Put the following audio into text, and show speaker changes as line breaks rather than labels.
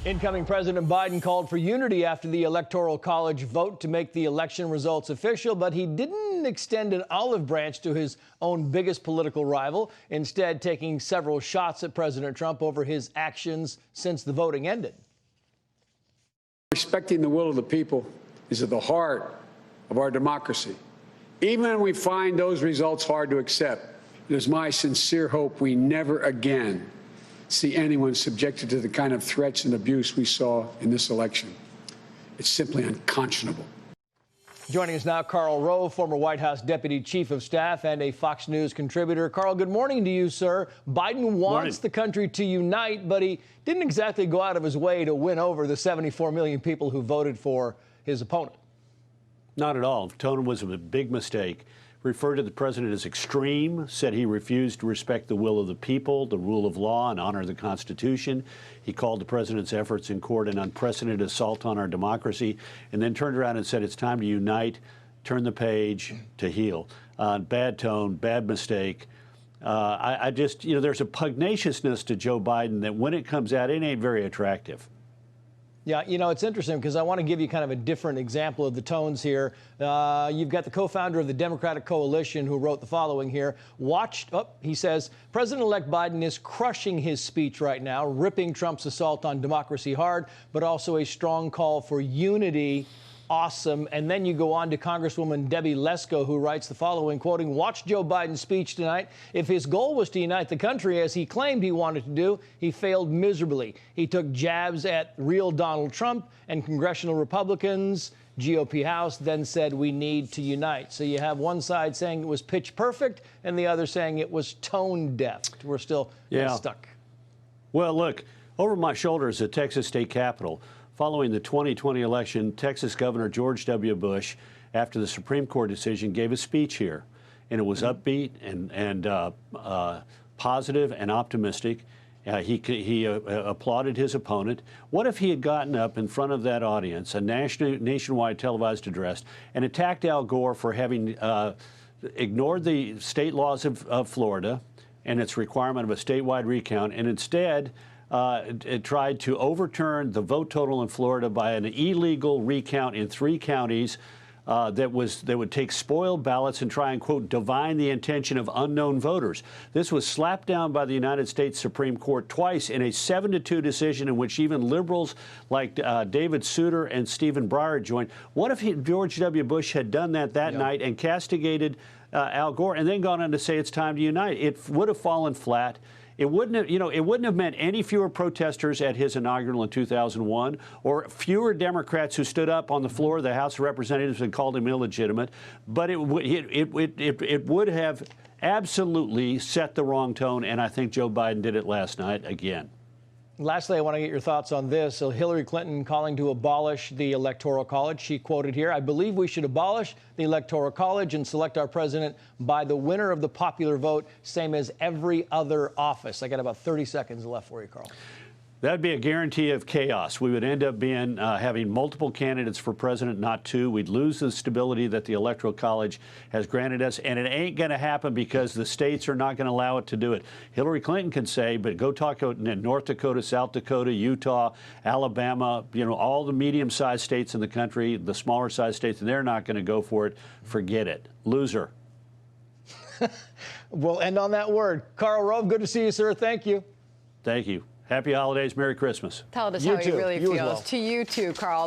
Incoming President Biden called for unity after the Electoral College vote to make the election results official, but he didn't extend an olive branch to his own biggest political rival, instead taking several shots at President Trump over his actions since the voting ended.
Respecting the will of the people is at the heart of our democracy. Even when we find those results hard to accept, it is my sincere hope we never again see anyone subjected to the kind of threats and abuse we saw in this election. It's simply unconscionable.
Joining us now, Karl Rove, former White House Deputy Chief of Staff and a Fox News contributor. Karl, good morning to you, sir. Biden wants the country to unite, but he didn't exactly go out of his way to win over the 74 million people who voted for his opponent.
Not at all. Tone was a big mistake. Referred to the president as extreme, said he refused to respect the will of the people, the rule of law, and honor the Constitution. He called the president's efforts in court an unprecedented assault on our democracy, and then turned around and said it's time to unite, turn the page, to heal. Bad tone, bad mistake. I just, there's a pugnaciousness to Joe Biden that when it comes out, it ain't very attractive.
Yeah, it's interesting because I want to give you kind of a different example of the tones here. You've got the co-founder of the Democratic Coalition who wrote the following here. He says, President-elect Biden is crushing his speech right now, ripping Trump's assault on democracy hard, but also a strong call for unity. Awesome. And then you go on to Congresswoman Debbie Lesko, who writes the following, quoting, watch Joe Biden's speech tonight. If his goal was to unite the country, as he claimed he wanted to do, he failed miserably. He took jabs at real Donald Trump and congressional Republicans, GOP House, then said we need to unite. So you have one side saying it was pitch perfect and the other saying it was tone deaf. We're still stuck.
Well, look, over my shoulder is the Texas State Capitol. Following the 2020 election, Texas Governor George W. Bush, after the Supreme Court decision, gave a speech here. And it was upbeat and positive and optimistic. He applauded his opponent. What if he had gotten up in front of that audience, a nationwide televised address, and attacked Al Gore for having ignored the state laws of Florida and its requirement of a statewide recount, and instead it tried to overturn the vote total in Florida by an illegal recount in 3 counties that would take spoiled ballots and try and, quote, divine the intention of unknown voters. This was slapped down by the United States Supreme Court twice in a 7-2 decision in which even liberals like David Souter and Stephen Breyer joined. What if George W. Bush had done that night and castigated Al Gore and then gone on to say it's time to unite? It would have fallen flat. It wouldn't have meant any fewer protesters at his inaugural in 2001, or fewer Democrats who stood up on the floor of the House of Representatives and called him illegitimate. But it would have absolutely set the wrong tone, and I think Joe Biden did it last night again.
Lastly, I want to get your thoughts on this. So Hillary Clinton calling to abolish the Electoral College. She quoted here, I believe we should abolish the Electoral College and select our president by the winner of the popular vote, same as every other office. I got about 30 seconds left for you, Karl.
That'd be a guarantee of chaos. We would end up having multiple candidates for president, not 2. We'd lose the stability that the Electoral College has granted us, and it ain't going to happen because the states are not going to allow it to do it. Hillary Clinton can say, but go talk to North Dakota, South Dakota, Utah, Alabama, all the medium-sized states in the country, the smaller-sized states, and they're not going to go for it. Forget it. Loser.
We'll end on that word. Karl Rove, good to see you, sir. Thank you.
Thank you. Happy holidays. Merry Christmas.
Tell us how he really feels.
Well.
To you too, Karl.